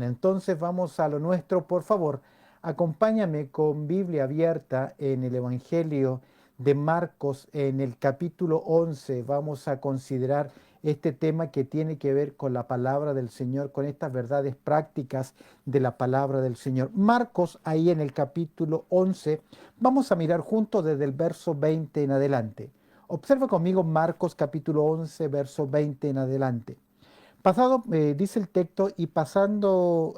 Entonces vamos a lo nuestro, por favor. Acompáñame con Biblia abierta en el Evangelio de Marcos, en el capítulo 11. Vamos a considerar este tema que tiene que ver con la palabra del Señor, con estas verdades prácticas de la palabra del Señor. Marcos, ahí en el capítulo 11, vamos a mirar juntos desde el verso 20 en adelante. Observa conmigo Marcos capítulo 11, verso 20 en adelante. Pasado, dice el texto, y pasando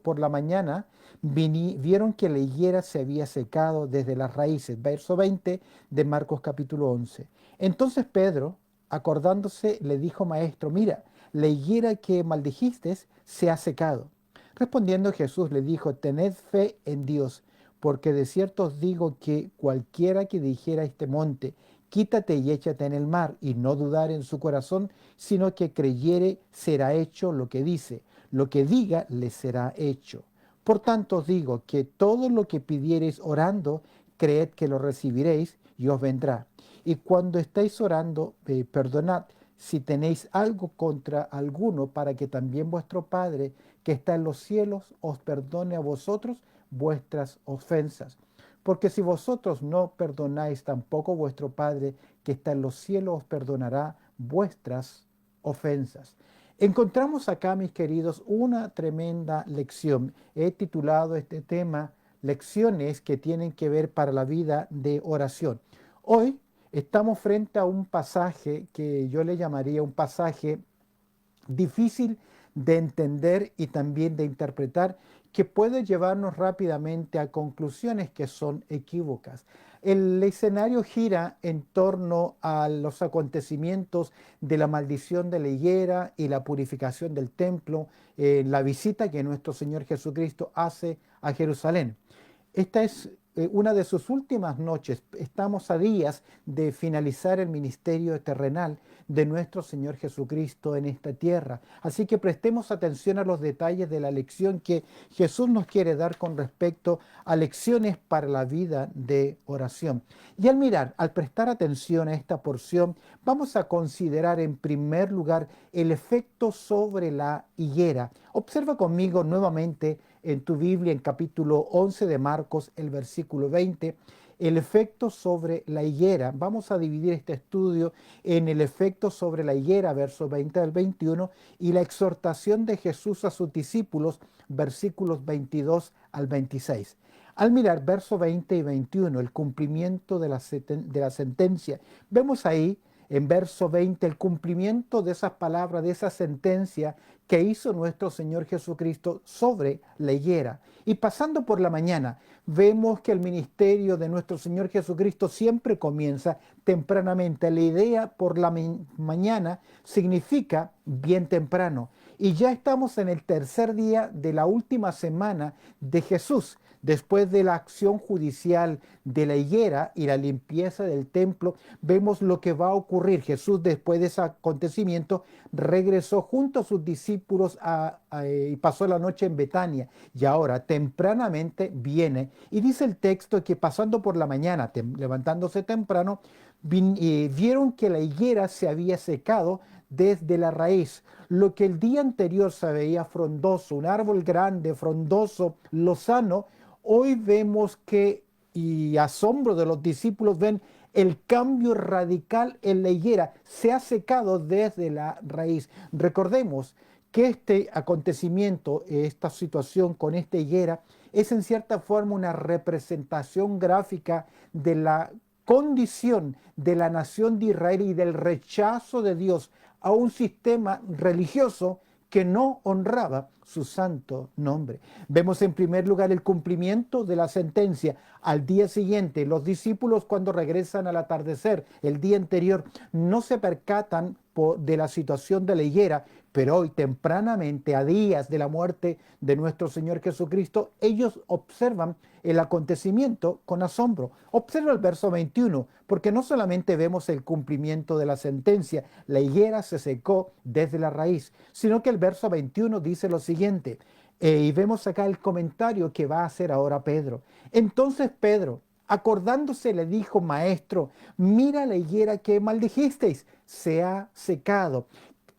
por la mañana, vieron que la higuera se había secado desde las raíces. Verso 20 de Marcos capítulo 11. Entonces Pedro, acordándose, le dijo, Maestro, mira, la higuera que maldijiste se ha secado. Respondiendo Jesús le dijo, tened fe en Dios, porque de cierto os digo que cualquiera que dijera a este monte, quítate y échate en el mar, y no dudar en su corazón, sino que creyere será hecho lo que dice, lo que diga le será hecho. Por tanto os digo que todo lo que pidiereis orando, creed que lo recibiréis y os vendrá. Y cuando estéis orando, perdonad si tenéis algo contra alguno, para que también vuestro Padre que está en los cielos os perdone a vosotros vuestras ofensas. Porque si vosotros no perdonáis, tampoco vuestro Padre que está en los cielos os perdonará vuestras ofensas. Encontramos acá, mis queridos, una tremenda lección. He titulado este tema Lecciones que tienen que ver para la vida de oración. Hoy estamos frente a un pasaje que yo le llamaría un pasaje difícil de entender y también de interpretar, que puede llevarnos rápidamente a conclusiones que son equívocas. El escenario gira en torno a los acontecimientos de la maldición de la higuera y la purificación del templo, la visita que nuestro Señor Jesucristo hace a Jerusalén. Esta es una de sus últimas noches. Estamos a días de finalizar el ministerio terrenal de nuestro Señor Jesucristo en esta tierra. Así que prestemos atención a los detalles de la lección que Jesús nos quiere dar con respecto a lecciones para la vida de oración. Y al mirar, al prestar atención a esta porción, vamos a considerar en primer lugar el efecto sobre la higuera. Observa conmigo nuevamente en tu Biblia, en capítulo 11 de Marcos, el versículo 20, el efecto sobre la higuera. Vamos a dividir este estudio en el efecto sobre la higuera, versos 20 al 21, y la exhortación de Jesús a sus discípulos, versículos 22 al 26. Al mirar versos 20 y 21, el cumplimiento de la sentencia, vemos ahí en verso 20 el cumplimiento de esas palabras, de esa sentencia que hizo nuestro Señor Jesucristo sobre la higuera. Y pasando por la mañana, vemos que el ministerio de nuestro Señor Jesucristo siempre comienza tempranamente. La idea por la mañana significa bien temprano. Y ya estamos en el tercer día de la última semana de Jesús. Después de la acción judicial de la higuera y la limpieza del templo, vemos lo que va a ocurrir. Jesús, después de ese acontecimiento, regresó junto a sus discípulos y pasó la noche en Betania. Y ahora, tempranamente, viene. Y dice el texto que pasando por la mañana, levantándose temprano, vieron que la higuera se había secado desde la raíz. Lo que el día anterior se veía frondoso, un árbol grande, frondoso, lozano, hoy vemos que, y asombro de los discípulos, ven el cambio radical en la higuera. Se ha secado desde la raíz. Recordemos que este acontecimiento, esta situación con esta higuera, es en cierta forma una representación gráfica de la condición de la nación de Israel y del rechazo de Dios a un sistema religioso que no honraba su santo nombre. Vemos en primer lugar el cumplimiento de la sentencia. Al día siguiente, los discípulos, cuando regresan al atardecer, el día anterior, no se percatan de la situación de la higuera, pero hoy tempranamente, a días de la muerte de nuestro Señor Jesucristo, ellos observan el acontecimiento con asombro. Observa el verso 21, porque no solamente vemos el cumplimiento de la sentencia, la higuera se secó desde la raíz, sino que el verso 21 dice lo siguiente, y vemos acá el comentario que va a hacer ahora Pedro. Entonces Pedro, acordándose, le dijo, Maestro, mira la higuera que maldijisteis, se ha secado.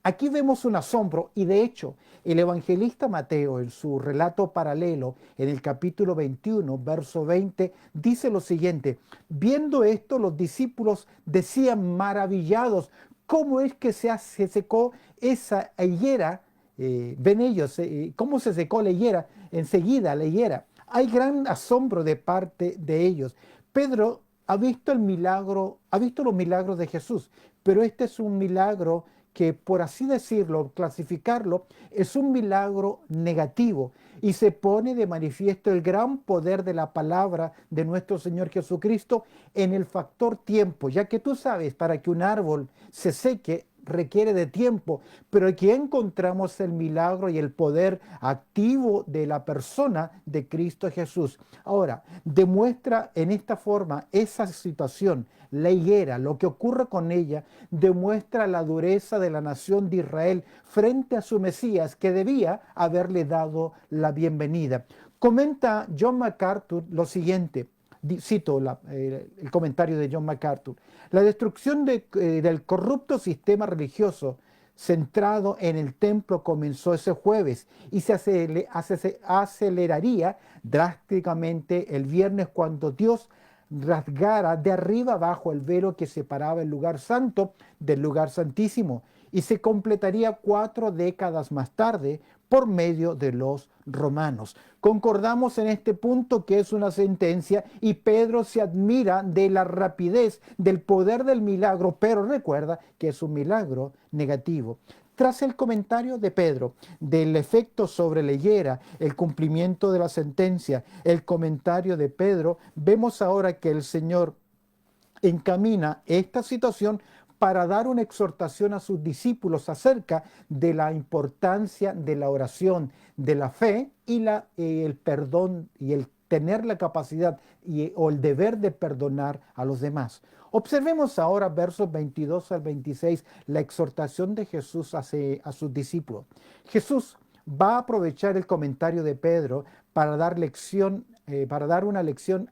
Aquí vemos un asombro y de hecho el evangelista Mateo en su relato paralelo en el capítulo 21, verso 20, dice lo siguiente: viendo esto los discípulos decían maravillados, ¿cómo es que se secó esa higuera? Ven ellos, cómo se secó la higuera, enseguida la higuera. Hay gran asombro de parte de ellos. Pedro ha visto el milagro, ha visto los milagros de Jesús, pero este es un milagro que, por así decirlo, clasificarlo, es un milagro negativo y se pone de manifiesto el gran poder de la palabra de nuestro Señor Jesucristo en el factor tiempo, ya que tú sabes, para que un árbol se seque requiere de tiempo, pero aquí encontramos el milagro y el poder activo de la persona de Cristo Jesús. Ahora, demuestra en esta forma esa situación, la higuera, lo que ocurre con ella, demuestra la dureza de la nación de Israel frente a su Mesías, que debía haberle dado la bienvenida. Comenta John MacArthur lo siguiente, cito el comentario de John MacArthur: la destrucción del corrupto sistema religioso centrado en el templo comenzó ese jueves y se aceleraría drásticamente el viernes, cuando Dios rasgara de arriba abajo el velo que separaba el lugar santo del lugar santísimo, y se completaría 4 décadas más tarde por medio de los romanos. Concordamos en este punto que es una sentencia y Pedro se admira de la rapidez, del poder del milagro, pero recuerda que es un milagro negativo. Tras el comentario de Pedro del efecto sobre la higuera, el cumplimiento de la sentencia, el comentario de Pedro, vemos ahora que el Señor encamina esta situación para dar una exhortación a sus discípulos acerca de la importancia de la oración, de la fe y el perdón y el tener la capacidad o el deber de perdonar a los demás. Observemos ahora versos 22 al 26, la exhortación de Jesús a sus discípulos. Jesús va a aprovechar el comentario de Pedro para dar una lección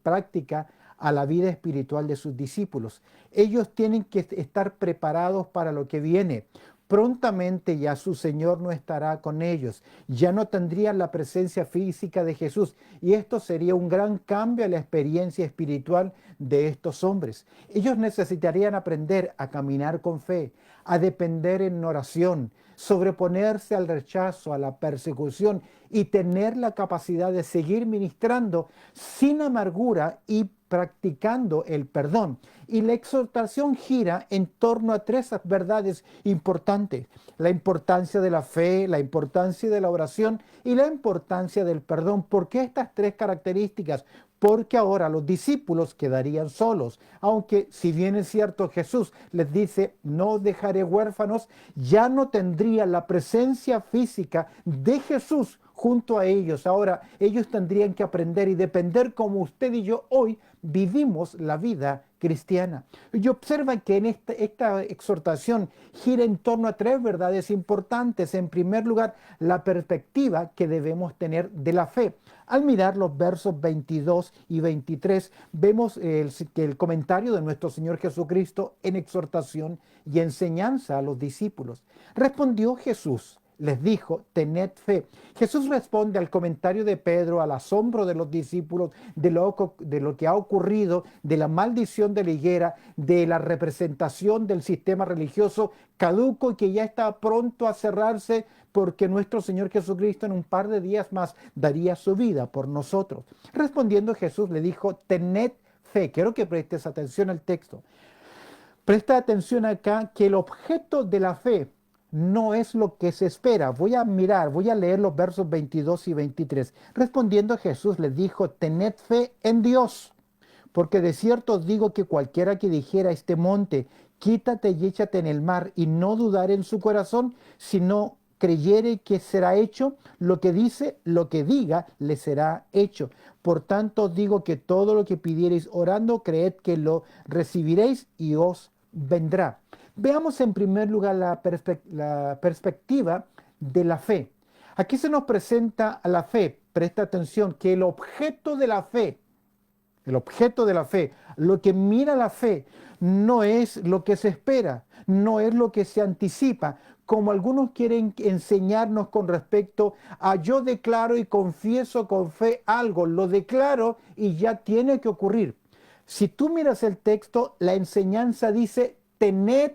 práctica a la vida espiritual de sus discípulos. Ellos tienen que estar preparados para lo que viene. Prontamente ya su Señor no estará con ellos, ya no tendrían la presencia física de Jesús, y esto sería un gran cambio a la experiencia espiritual de estos hombres. Ellos necesitarían aprender a caminar con fe, a depender en oración, sobreponerse al rechazo, a la persecución y tener la capacidad de seguir ministrando sin amargura y practicando el perdón. Y la exhortación gira en torno a 3 verdades importantes: la importancia de la fe, la importancia de la oración y la importancia del perdón. ¿Por qué estas 3 características? Porque ahora los discípulos quedarían solos. Aunque, si bien es cierto, Jesús les dice: no os dejaré huérfanos, ya no tendría la presencia física de Jesús junto a ellos. Ahora ellos tendrían que aprender y depender como usted y yo hoy vivimos la vida cristiana. Y observa que en esta exhortación gira en torno a 3 verdades importantes. En primer lugar, la perspectiva que debemos tener de la fe. Al mirar los versos 22 y 23, vemos que el comentario de nuestro Señor Jesucristo en exhortación y enseñanza a los discípulos. Respondió Jesús, les dijo: tened fe. Jesús responde al comentario de Pedro, al asombro de los discípulos, de lo que ha ocurrido, de la maldición de la higuera, de la representación del sistema religioso caduco y que ya está pronto a cerrarse, porque nuestro Señor Jesucristo en un par de días más daría su vida por nosotros. Respondiendo Jesús le dijo: tened fe. Quiero que prestes atención al texto. Presta atención acá, que el objeto de la fe no es lo que se espera. Voy a leer los versos 22 y 23. Respondiendo Jesús les dijo: tened fe en Dios, porque de cierto os digo que cualquiera que dijera a este monte: quítate y échate en el mar, y no dudar en su corazón, sino creyere que será hecho lo que diga, le será hecho. Por tanto os digo que todo lo que pidiereis orando, creed que lo recibiréis y os vendrá. Veamos en primer lugar la perspectiva de la fe. Aquí se nos presenta a la fe. Presta atención que el objeto de la fe, lo que mira la fe, no es lo que se espera, no es lo que se anticipa. como algunos quieren enseñarnos con respecto a yo declaro y confieso con fe algo, lo declaro y ya tiene que ocurrir. Si tú miras el texto, la enseñanza dice, tened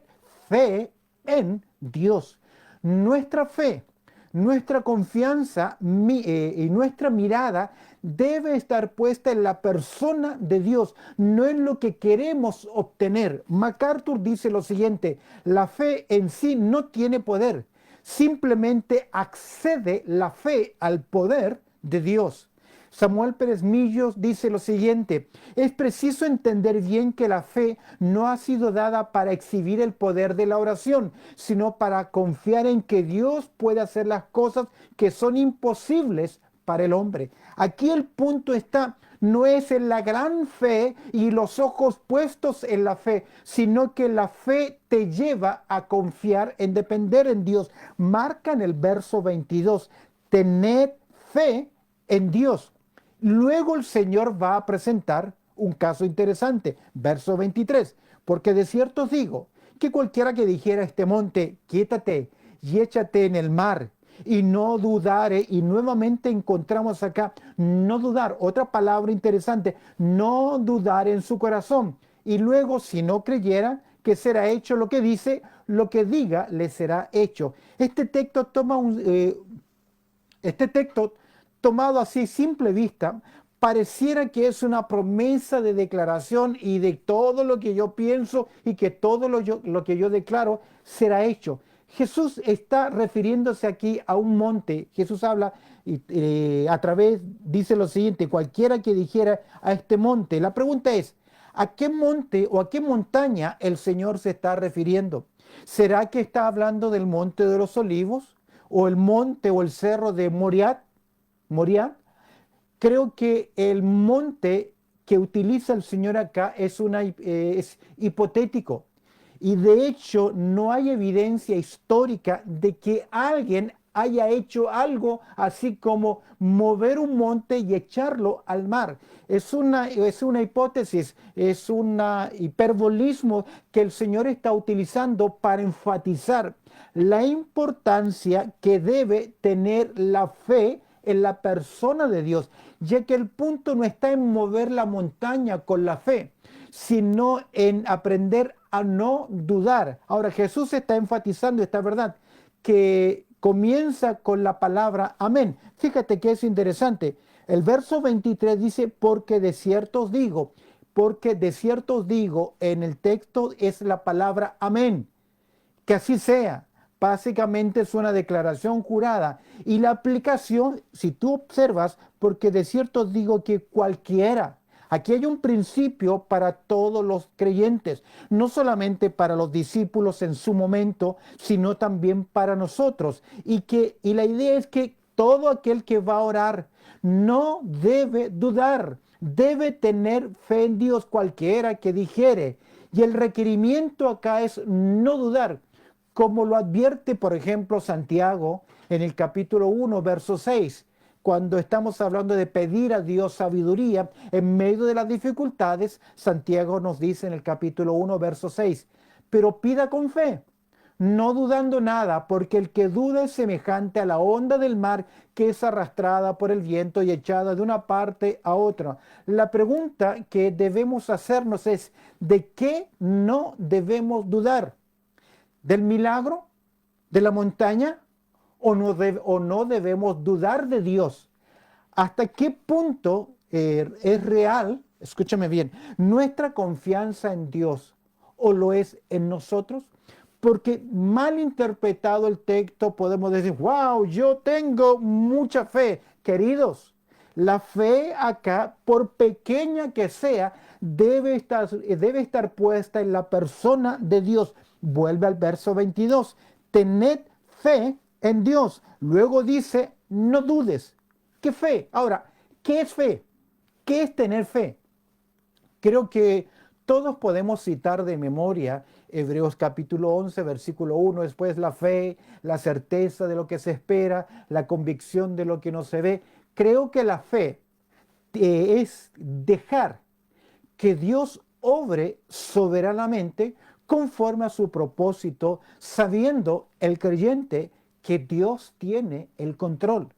fe en Dios. Nuestra fe, nuestra confianza y nuestra mirada debe estar puesta en la persona de Dios, no en lo que queremos obtener. MacArthur dice lo siguiente, la fe en sí no tiene poder, simplemente accede la fe al poder de Dios. Samuel Pérez Millos dice lo siguiente, es preciso entender bien que la fe no ha sido dada para exhibir el poder de la oración, sino para confiar en que Dios puede hacer las cosas que son imposibles para el hombre. Aquí el punto está, no es en la gran fe y los ojos puestos en la fe, sino que la fe te lleva a confiar en depender en Dios. Marca en el verso 22, tened fe en Dios. Luego el Señor va a presentar un caso interesante, verso 23, porque de cierto os digo que cualquiera que dijera a este monte, quítate y échate en el mar, y no dudare, y nuevamente encontramos acá, no dudar, otra palabra interesante, no dudar en su corazón, y luego si no creyera que será hecho lo que dice, lo que diga le será hecho. Este texto tomado así simple vista, pareciera que es una promesa de declaración y de todo lo que yo pienso y que todo lo que yo declaro será hecho. Jesús está refiriéndose aquí a un monte. Jesús habla dice lo siguiente, cualquiera que dijera a este monte. La pregunta es, ¿a qué monte o a qué montaña el Señor se está refiriendo? ¿Será que está hablando del monte de los olivos o el monte o el cerro de Moriah? Creo que el monte que utiliza el Señor acá es hipotético. Y de hecho no hay evidencia histórica de que alguien haya hecho algo así como mover un monte y echarlo al mar. Es una hipótesis, es un hiperbolismo que el Señor está utilizando para enfatizar la importancia que debe tener la fe en la persona de Dios, ya que el punto no está en mover la montaña con la fe, sino en aprender a no dudar. Ahora Jesús está enfatizando esta verdad que comienza con la palabra amén. Fíjate que es interesante. El verso 23 dice, porque de cierto os digo, en el texto es la palabra amén. Que así sea. Básicamente es una declaración jurada. Y la aplicación, si tú observas, porque de cierto digo que cualquiera, aquí hay un principio para todos los creyentes, no solamente para los discípulos en su momento, sino también para nosotros. Y la idea es que todo aquel que va a orar no debe dudar, debe tener fe en Dios cualquiera que dijere. Y el requerimiento acá es no dudar, como lo advierte, por ejemplo, Santiago en el capítulo 1, verso 6, cuando estamos hablando de pedir a Dios sabiduría en medio de las dificultades. Santiago nos dice en el capítulo 1, verso 6, pero pida con fe, no dudando nada, porque el que duda es semejante a la onda del mar que es arrastrada por el viento y echada de una parte a otra. La pregunta que debemos hacernos es, ¿de qué no debemos dudar? ¿Del milagro? ¿De la montaña? ¿O no debemos dudar de Dios? ¿Hasta qué punto es real, escúchame bien, nuestra confianza en Dios o lo es en nosotros? Porque mal interpretado el texto podemos decir, wow, yo tengo mucha fe. Queridos, la fe acá, por pequeña que sea, debe estar puesta en la persona de Dios. Vuelve al verso 22. Tened fe en Dios. Luego dice, no dudes. ¿Qué fe? Ahora, ¿qué es fe? ¿Qué es tener fe? Creo que todos podemos citar de memoria Hebreos capítulo 11, versículo 1, después la fe, la certeza de lo que se espera, la convicción de lo que no se ve. Creo que la fe es dejar que Dios obre soberanamente conforme a su propósito, sabiendo el creyente que Dios tiene el control.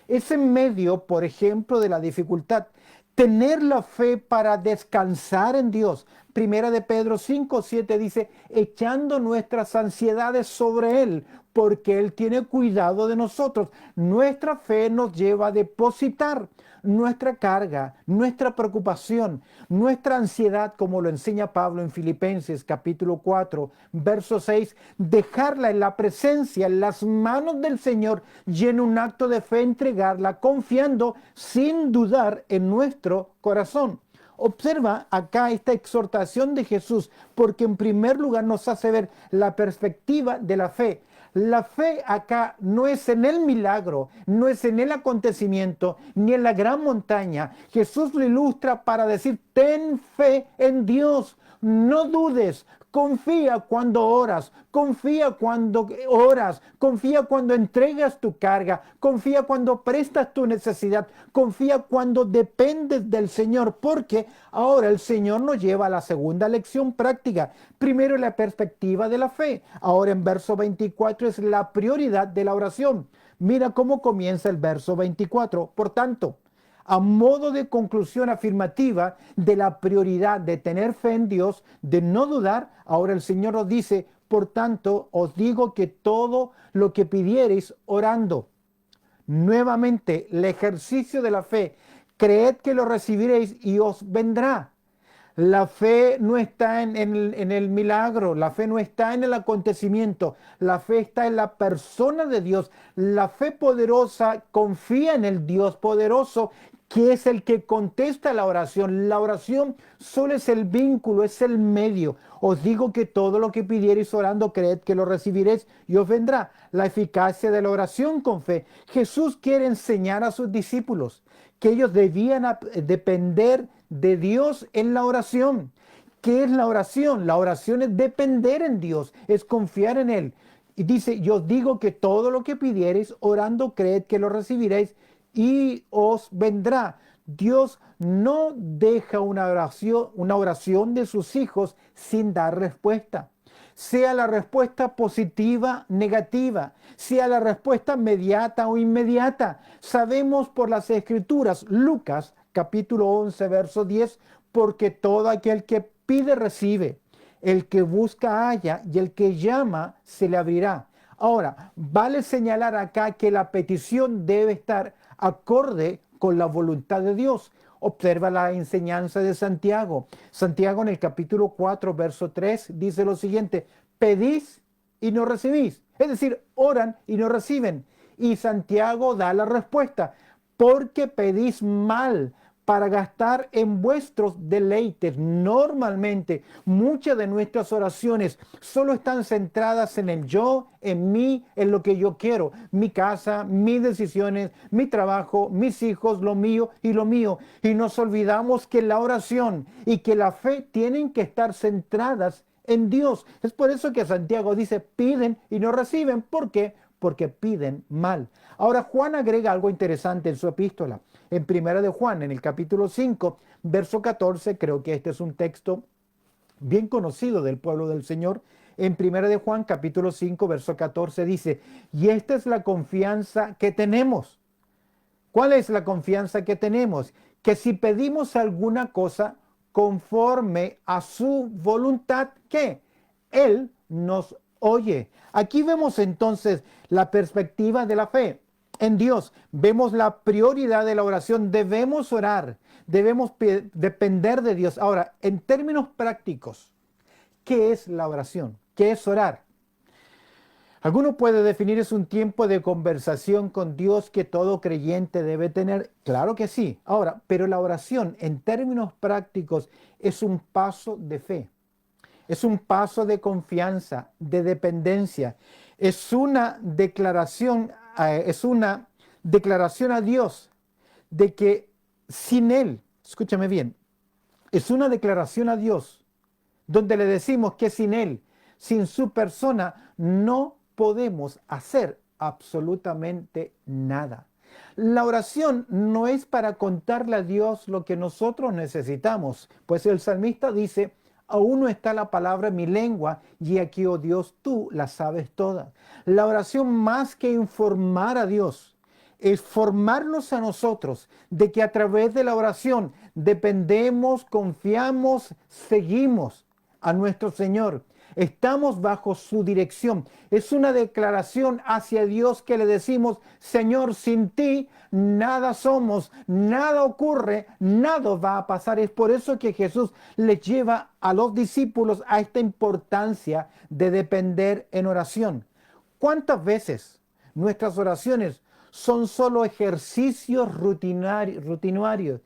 Es en medio, por ejemplo, de la dificultad, tener la fe para descansar en Dios. Primera de Pedro 5:7 dice, echando nuestras ansiedades sobre Él, porque Él tiene cuidado de nosotros. Nuestra fe nos lleva a depositar nuestra carga, nuestra preocupación, nuestra ansiedad, como lo enseña Pablo en Filipenses capítulo 4, verso 6, dejarla en la presencia, en las manos del Señor y en un acto de fe entregarla, confiando sin dudar en nuestro corazón. Observa acá esta exhortación de Jesús, porque en primer lugar nos hace ver la perspectiva de la fe. La fe acá no es en el milagro, no es en el acontecimiento, ni en la gran montaña. Jesús lo ilustra para decir, ten fe en Dios, no dudes. Confía cuando oras, confía cuando oras, confía cuando entregas tu carga, confía cuando prestas tu necesidad, confía cuando dependes del Señor, porque ahora el Señor nos lleva a la segunda lección práctica. Primero la perspectiva de la fe, ahora en verso 24 es la prioridad de la oración. Mira cómo comienza el verso 24. Por tanto, a modo de conclusión afirmativa de la prioridad de tener fe en Dios, de no dudar, ahora el Señor nos dice, por tanto, os digo que todo lo que pidiereis orando. Nuevamente, el ejercicio de la fe, creed que lo recibiréis y os vendrá. La fe no está en el milagro, la fe no está en el acontecimiento, la fe está en la persona de Dios. La fe poderosa confía en el Dios poderoso, que es el que contesta la oración. La oración solo es el vínculo, es el medio. Os digo que todo lo que pidiereis orando, creed que lo recibiréis y os vendrá. La eficacia de la oración con fe. Jesús quiere enseñar a sus discípulos que ellos debían depender de Dios en la oración. ¿Qué es la oración? La oración es depender en Dios, es confiar en Él. Y dice, yo os digo que todo lo que pidiereis orando, creed que lo recibiréis y os vendrá. Dios no deja una oración de sus hijos sin dar respuesta. Sea la respuesta positiva, negativa, sea la respuesta inmediata o inmediata. Sabemos por las Escrituras, Lucas capítulo 11, verso 10, porque todo aquel que pide recibe, el que busca halla y el que llama se le abrirá. Ahora, vale señalar acá que la petición debe estar acorde con la voluntad de Dios. Observa la enseñanza de Santiago. Santiago en el capítulo 4, verso 3 dice lo siguiente, pedís y no recibís. Es decir, oran y no reciben. Y Santiago da la respuesta, porque pedís mal para gastar en vuestros deleites. Normalmente, muchas de nuestras oraciones solo están centradas en el yo, en mí, en lo que yo quiero. Mi casa, mis decisiones, mi trabajo, mis hijos, lo mío y lo mío. Y nos olvidamos que la oración y que la fe tienen que estar centradas en Dios. Es por eso que Santiago dice, piden y no reciben. ¿Por qué? Porque piden mal. Ahora Juan agrega algo interesante en su epístola. En Primera de Juan, en el capítulo 5, verso 14, creo que este es un texto bien conocido del pueblo del Señor. En Primera de Juan, capítulo 5, verso 14 dice, y esta es la confianza que tenemos. ¿Cuál es la confianza que tenemos? Que si pedimos alguna cosa conforme a su voluntad, ¿qué? Él nos oye. Aquí vemos entonces la perspectiva de la fe en Dios. Vemos la prioridad de la oración. Debemos orar, debemos depender de Dios. Ahora, en términos prácticos, ¿qué es la oración? ¿Qué es orar? Alguno puede definir es un tiempo de conversación con Dios que todo creyente debe tener. Claro que sí. Ahora, pero la oración en términos prácticos es un paso de fe. Es un paso de confianza, de dependencia. Es una declaración a Dios de que sin Él, escúchame bien, es una declaración a Dios donde le decimos que sin Él, sin su persona, no podemos hacer absolutamente nada. La oración no es para contarle a Dios lo que nosotros necesitamos, pues el salmista dice, Aún no está la palabra en mi lengua, y aquí, oh Dios, tú la sabes toda. La oración, más que informar a Dios, es formarnos a nosotros de que a través de la oración dependemos, confiamos, seguimos a nuestro Señor. Estamos bajo su dirección. Es una declaración hacia Dios que le decimos: Señor, sin ti nada somos, nada ocurre, nada va a pasar. Es por eso que Jesús les lleva a los discípulos a esta importancia de depender en oración. ¿Cuántas veces nuestras oraciones son solo ejercicios rutinarios,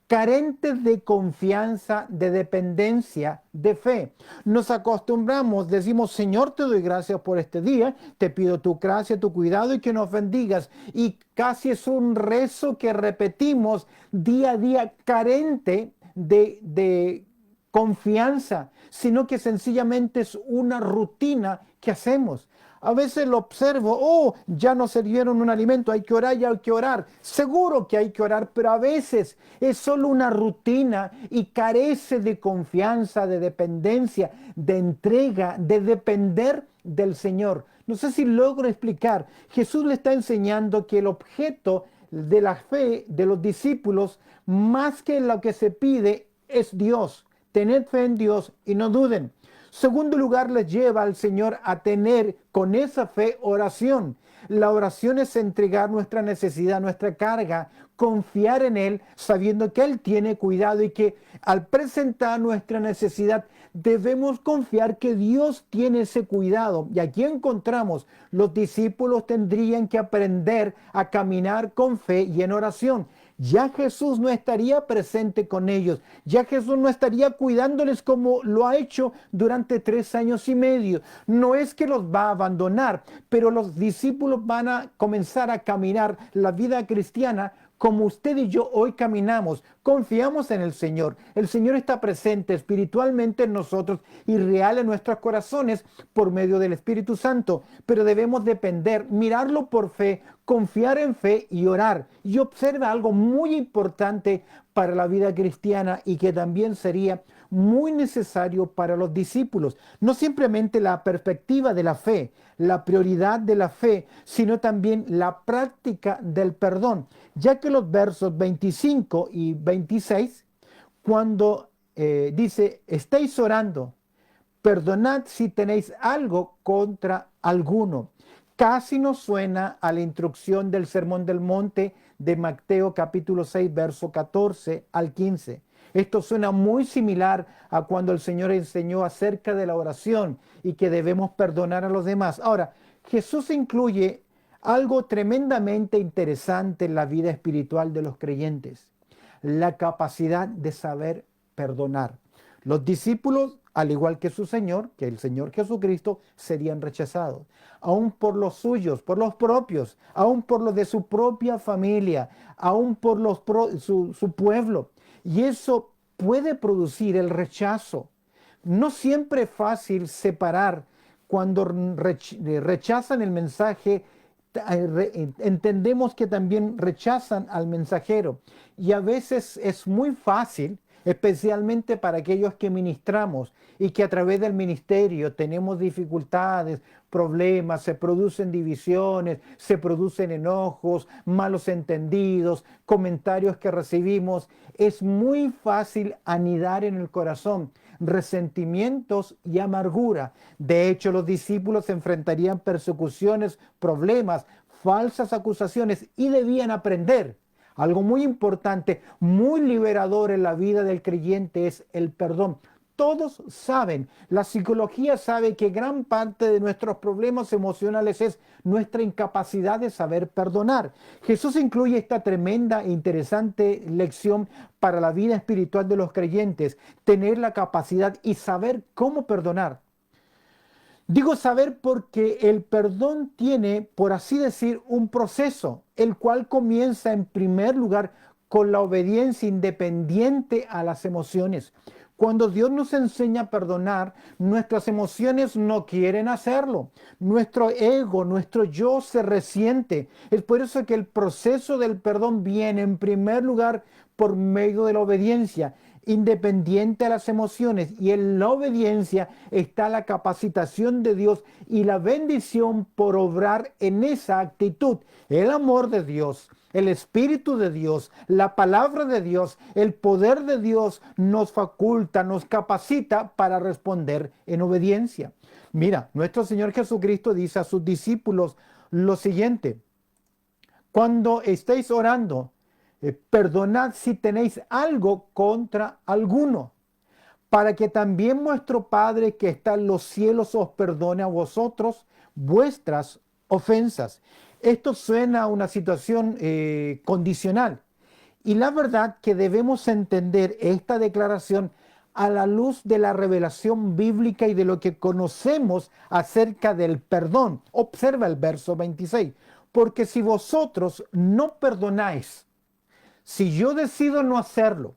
carentes de confianza, de dependencia, de fe? Nos acostumbramos, decimos: Señor, te doy gracias por este día, te pido tu gracia, tu cuidado y que nos bendigas. Y casi es un rezo que repetimos día a día, carente de confianza, sino que sencillamente es una rutina que hacemos. A veces lo observo: oh, ya nos sirvieron un alimento, hay que orar, ya hay que orar. Seguro que hay que orar, pero a veces es solo una rutina y carece de confianza, de dependencia, de entrega, de depender del Señor. No sé si logro explicar. Jesús le está enseñando que el objeto de la fe de los discípulos, más que lo que se pide, es Dios. Tened fe en Dios y no duden. Segundo lugar, les lleva al Señor a tener con esa fe oración. La oración es entregar nuestra necesidad, nuestra carga, confiar en Él, sabiendo que Él tiene cuidado y que al presentar nuestra necesidad debemos confiar que Dios tiene ese cuidado. Y aquí encontramos: los discípulos tendrían que aprender a caminar con fe y en oración. Ya Jesús no estaría presente con ellos, ya Jesús no estaría cuidándoles como lo ha hecho durante 3 años y medio. No es que los va a abandonar, pero los discípulos van a comenzar a caminar la vida cristiana como usted y yo hoy caminamos. Confiamos en el Señor. El Señor está presente espiritualmente en nosotros y real en nuestros corazones por medio del Espíritu Santo. Pero debemos depender, mirarlo por fe, confiar en fe y orar. Y observa algo muy importante para la vida cristiana y que también sería muy necesario para los discípulos. No simplemente la perspectiva de la fe, la prioridad de la fe, sino también la práctica del perdón. Ya que los versos 25 y 26, cuando dice: estáis orando, perdonad si tenéis algo contra alguno. Casi nos suena a la instrucción del Sermón del Monte de Mateo capítulo 6, verso 14 al 15. Esto suena muy similar a cuando el Señor enseñó acerca de la oración y que debemos perdonar a los demás. Ahora, Jesús incluye algo tremendamente interesante en la vida espiritual de los creyentes: la capacidad de saber perdonar. Los discípulos, al igual que su Señor, que el Señor Jesucristo, serían rechazados, aún por los suyos, por los propios, aún por los de su propia familia, aún por su pueblo. Y eso puede producir el rechazo. No siempre es fácil separar cuando rechazan el mensaje. Entendemos que también rechazan al mensajero, y a veces es muy fácil, especialmente para aquellos que ministramos y que a través del ministerio tenemos dificultades, problemas, se producen divisiones, se producen enojos, malos entendidos, comentarios que recibimos. Es muy fácil anidar en el corazón resentimientos y amargura. De hecho, los discípulos enfrentarían persecuciones, problemas, falsas acusaciones, y debían aprender. Algo muy importante, muy liberador en la vida del creyente, es el perdón. Todos saben, la psicología sabe que gran parte de nuestros problemas emocionales es nuestra incapacidad de saber perdonar. Jesús incluye esta tremenda e interesante lección para la vida espiritual de los creyentes: tener la capacidad y saber cómo perdonar. Digo saber porque el perdón tiene, por así decir, un proceso, el cual comienza en primer lugar con la obediencia independiente a las emociones. Cuando Dios nos enseña a perdonar, nuestras emociones no quieren hacerlo. Nuestro ego, nuestro yo se resiente. Es por eso que el proceso del perdón viene en primer lugar por medio de la obediencia. Independiente de las emociones y en la obediencia está la capacitación de Dios y la bendición por obrar en esa actitud. El amor de Dios, el Espíritu de Dios, la palabra de Dios, el poder de Dios nos faculta, nos capacita para responder en obediencia. Mira, nuestro Señor Jesucristo dice a sus discípulos lo siguiente: cuando estéis orando, perdonad si tenéis algo contra alguno, para que también vuestro Padre que está en los cielos os perdone a vosotros vuestras ofensas. Esto suena a una situación condicional. Y la verdad que debemos entender esta declaración a la luz de la revelación bíblica y de lo que conocemos acerca del perdón. Observa el verso 26. Porque si vosotros no perdonáis, si yo decido no hacerlo,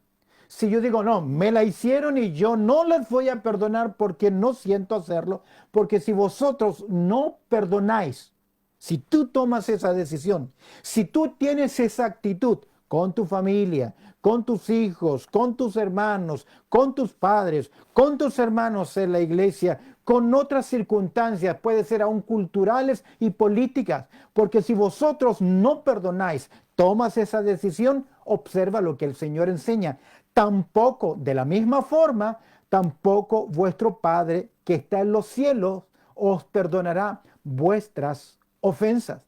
si yo digo, no, me la hicieron y yo no les voy a perdonar porque no siento hacerlo, porque si vosotros no perdonáis, si tú tomas esa decisión, si tú tienes esa actitud con tu familia, con tus hijos, con tus hermanos, con tus padres, con tus hermanos en la iglesia, con otras circunstancias, puede ser aún culturales y políticas, porque si vosotros no perdonáis, tomas esa decisión, observa lo que el Señor enseña. Tampoco, de la misma forma, tampoco vuestro Padre que está en los cielos os perdonará vuestras ofensas.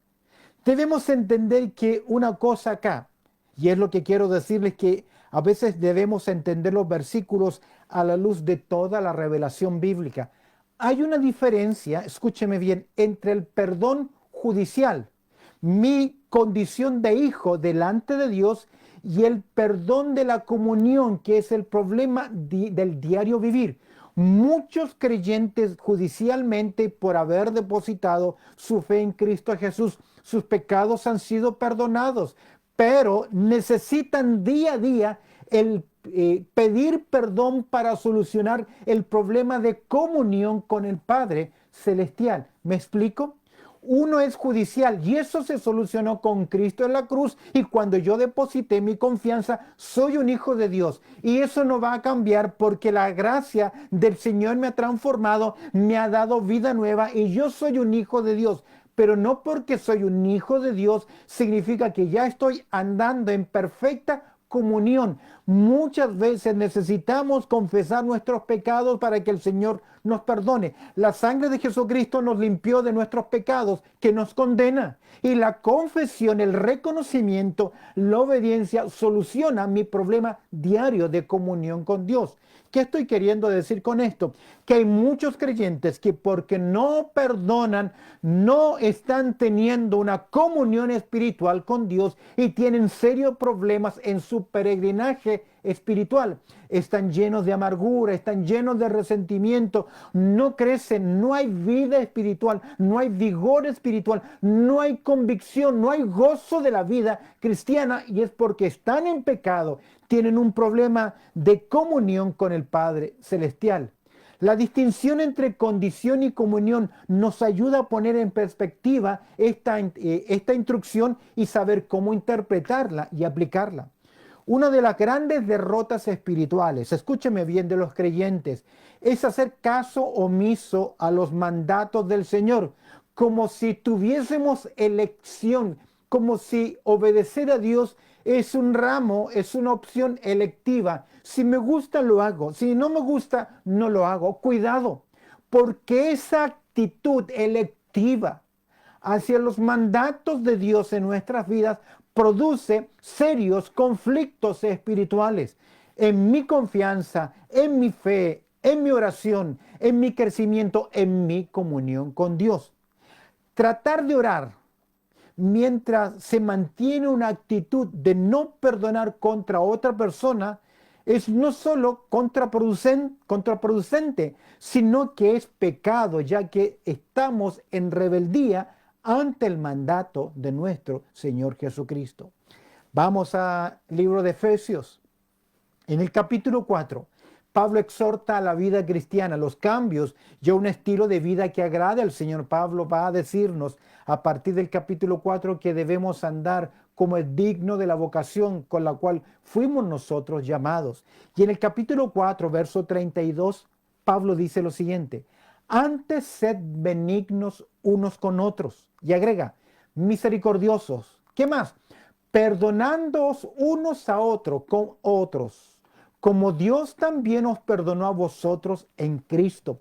Debemos entender que una cosa acá, y es lo que quiero decirles, que a veces debemos entender los versículos a la luz de toda la revelación bíblica. Hay una diferencia, escúcheme bien, entre el perdón judicial, mi condición de hijo delante de Dios, y el perdón de la comunión, que es el problema del diario vivir. Muchos creyentes judicialmente, por haber depositado su fe en Cristo Jesús, sus pecados han sido perdonados, pero necesitan día a día el pedir perdón para solucionar el problema de comunión con el Padre Celestial. ¿Me explico? Uno es judicial y eso se solucionó con Cristo en la cruz, y cuando yo deposité mi confianza, soy un hijo de Dios, y eso no va a cambiar porque la gracia del Señor me ha transformado, me ha dado vida nueva y yo soy un hijo de Dios. Pero no porque soy un hijo de Dios significa que ya estoy andando en perfecta comunión. Muchas veces necesitamos confesar nuestros pecados para que el Señor nos perdone. La sangre de Jesucristo nos limpió de nuestros pecados que nos condena. Y la confesión, el reconocimiento, la obediencia soluciona mi problema diario de comunión con Dios. ¿Qué estoy queriendo decir con esto? Que hay muchos creyentes que porque no perdonan, no están teniendo una comunión espiritual con Dios y tienen serios problemas en su peregrinaje espiritual. Están llenos de amargura, están llenos de resentimiento, no crecen, no hay vida espiritual, no hay vigor espiritual, no hay convicción, no hay gozo de la vida cristiana, y es porque están en pecado, tienen un problema de comunión con el Padre Celestial. La distinción entre condición y comunión nos ayuda a poner en perspectiva esta instrucción y saber cómo interpretarla y aplicarla. Una de las grandes derrotas espirituales, escúcheme bien, de los creyentes, es hacer caso omiso a los mandatos del Señor, como si tuviésemos elección, como si obedecer a Dios es un ramo, es una opción electiva. Si me gusta, lo hago. Si no me gusta, no lo hago. Cuidado, porque esa actitud electiva hacia los mandatos de Dios en nuestras vidas produce serios conflictos espirituales. En mi confianza, en mi fe, en mi oración, en mi crecimiento, en mi comunión con Dios. Tratar de orar mientras se mantiene una actitud de no perdonar contra otra persona es no solo contraproducente, sino que es pecado, ya que estamos en rebeldía ante el mandato de nuestro Señor Jesucristo. Vamos al libro de Efesios. En el capítulo 4, Pablo exhorta a la vida cristiana, los cambios y a un estilo de vida que agrade al Señor. Pablo va a decirnos, a partir del capítulo 4 que debemos andar como es digno de la vocación con la cual fuimos nosotros llamados. Y en el capítulo 4, verso 32, Pablo dice lo siguiente: antes sed benignos unos con otros. Y agrega, misericordiosos. ¿Qué más? Perdonándoos unos a otros, con otros, como Dios también os perdonó a vosotros en Cristo.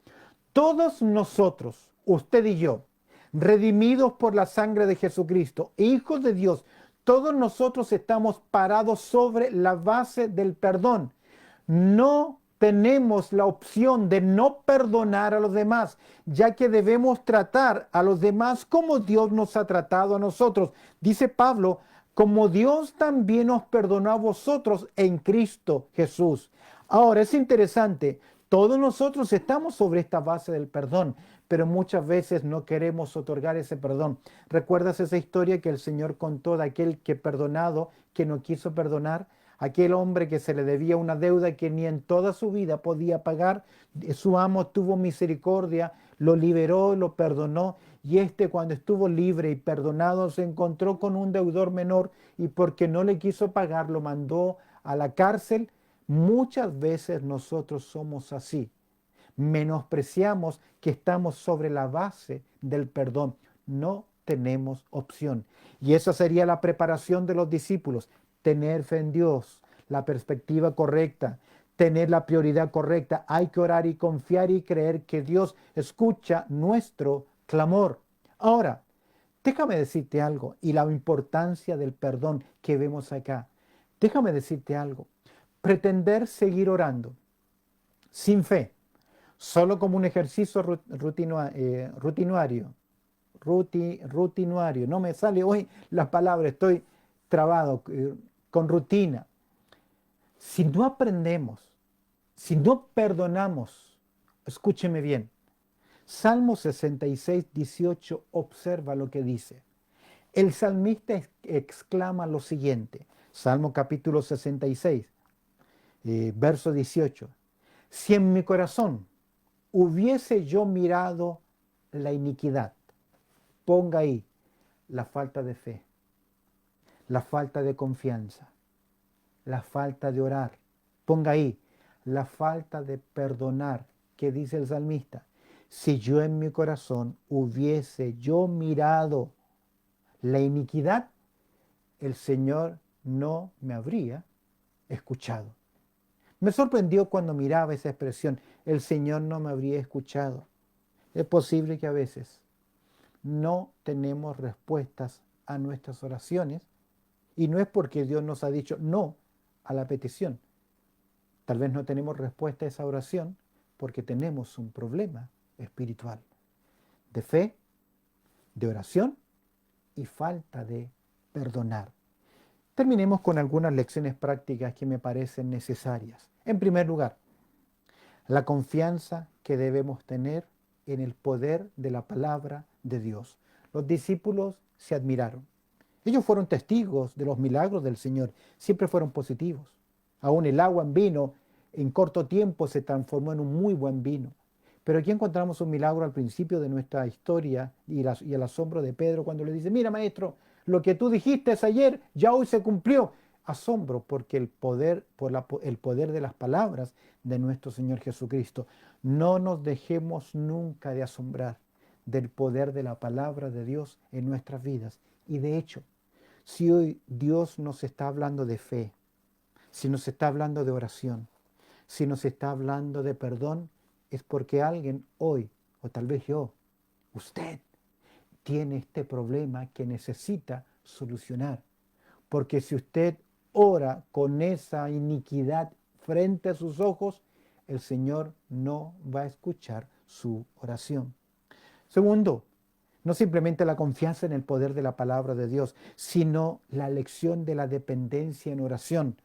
Todos nosotros, usted y yo, redimidos por la sangre de Jesucristo, hijos de Dios, todos nosotros estamos parados sobre la base del perdón. No tenemos la opción de no perdonar a los demás, ya que debemos tratar a los demás como Dios nos ha tratado a nosotros. Dice Pablo, como Dios también os perdonó a vosotros en Cristo Jesús. Ahora es interesante, todos nosotros estamos sobre esta base del perdón, pero muchas veces no queremos otorgar ese perdón. ¿Recuerdas esa historia que el Señor contó de aquel que perdonado, que no quiso perdonar? Aquel hombre que se le debía una deuda que ni en toda su vida podía pagar, su amo tuvo misericordia, lo liberó, lo perdonó, y cuando estuvo libre y perdonado se encontró con un deudor menor y porque no le quiso pagar lo mandó a la cárcel. Muchas veces nosotros somos así. Menospreciamos que estamos sobre la base del perdón. No tenemos opción. Y esa sería la preparación de los discípulos. Tener fe en Dios, la perspectiva correcta, tener la prioridad correcta. Hay que orar y confiar y creer que Dios escucha nuestro clamor. Ahora, déjame decirte algo y la importancia del perdón que vemos acá. Déjame decirte algo. Pretender seguir orando sin fe, solo como un ejercicio rutinario. No me sale hoy la palabra, estoy trabado con rutina. Si no aprendemos, si no perdonamos, escúcheme bien, Salmo 66, 18, observa lo que dice. El salmista exclama lo siguiente, Salmo capítulo 66, verso 18. Si en mi corazón hubiese yo mirado la iniquidad, ponga ahí la falta de fe, la falta de confianza, la falta de orar, ponga ahí la falta de perdonar, que dice el salmista. Si yo en mi corazón hubiese yo mirado la iniquidad, el Señor no me habría escuchado. Me sorprendió cuando miraba esa expresión, el Señor no me habría escuchado. Es posible que a veces no tenemos respuestas a nuestras oraciones y no es porque Dios nos ha dicho no a la petición. Tal vez no tenemos respuesta a esa oración porque tenemos un problema espiritual de fe, de oración y falta de perdonar. Terminemos con algunas lecciones prácticas que me parecen necesarias. En primer lugar, la confianza que debemos tener en el poder de la palabra de Dios. Los discípulos se admiraron. Ellos fueron testigos de los milagros del Señor, siempre fueron positivos. Aún el agua en vino en corto tiempo se transformó en un muy buen vino. Pero aquí encontramos un milagro al principio de nuestra historia y el asombro de Pedro cuando le dice, mira maestro, lo que tú dijiste ayer ya hoy se cumplió. Asombro porque el poder, el poder de las palabras de nuestro Señor Jesucristo. No nos dejemos nunca de asombrar del poder de la palabra de Dios en nuestras vidas. Y de hecho, si hoy Dios nos está hablando de fe, si nos está hablando de oración, si nos está hablando de perdón, es porque alguien hoy, o tal vez yo, usted, tiene este problema que necesita solucionar. Porque si usted ora con esa iniquidad frente a sus ojos, el Señor no va a escuchar su oración. Segundo, no simplemente la confianza en el poder de la palabra de Dios, sino la lección de la dependencia en oración.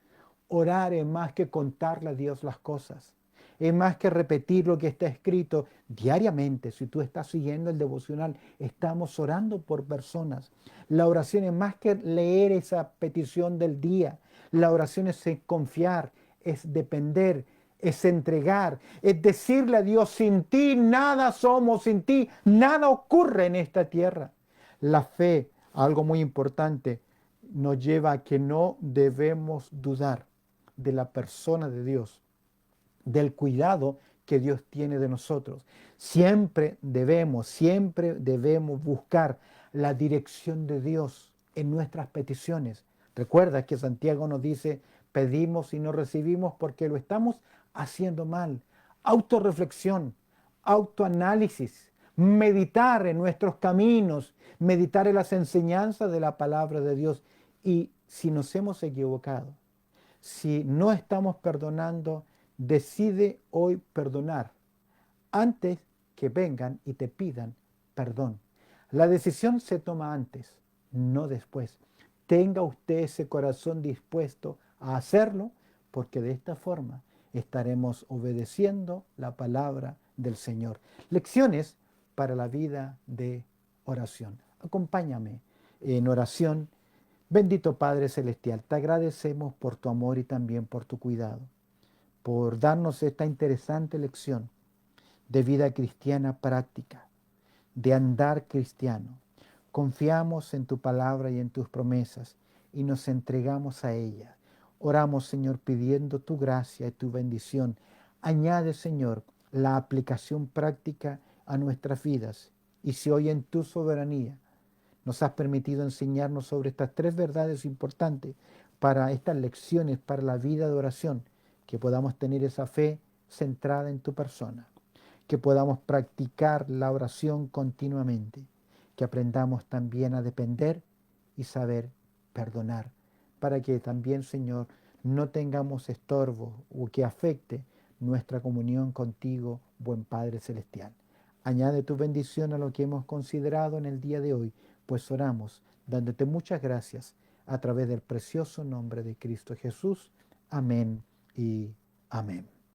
Orar es más que contarle a Dios las cosas. Es más que repetir lo que está escrito diariamente. Si tú estás siguiendo el devocional, estamos orando por personas. La oración es más que leer esa petición del día. La oración es confiar, es depender, es entregar, es decirle a Dios, sin ti nada somos, sin ti nada ocurre en esta tierra. La fe, algo muy importante, nos lleva a que no debemos dudar de la persona de Dios, del cuidado que Dios tiene de nosotros. Siempre debemos buscar la dirección de Dios en nuestras peticiones. Recuerda que Santiago nos dice, pedimos y no recibimos porque lo estamos haciendo mal. Autorreflexión, autoanálisis, meditar en nuestros caminos, meditar en las enseñanzas de la palabra de Dios. Y si nos hemos equivocado, si no estamos perdonando, decide hoy perdonar antes que vengan y te pidan perdón. La decisión se toma antes, no después. Tenga usted ese corazón dispuesto a hacerlo, porque de esta forma estaremos obedeciendo la palabra del Señor. Lecciones para la vida de oración. Acompáñame en oración. Bendito Padre Celestial, te agradecemos por tu amor y también por tu cuidado, por darnos esta interesante lección de vida cristiana práctica, de andar cristiano. Confiamos en tu palabra y en tus promesas y nos entregamos a ella. Oramos, Señor, pidiendo tu gracia y tu bendición. Añade, Señor, la aplicación práctica a nuestras vidas. Y si hoy en tu soberanía nos has permitido enseñarnos sobre estas tres verdades importantes para estas lecciones, para la vida de oración, que podamos tener esa fe centrada en tu persona, que podamos practicar la oración continuamente, que aprendamos también a depender y saber perdonar, para que también, Señor, no tengamos estorbo o que afecte nuestra comunión contigo, buen Padre Celestial. Añade tu bendición a lo que hemos considerado en el día de hoy, pues oramos dándote muchas gracias a través del precioso nombre de Cristo Jesús. Amén y amén.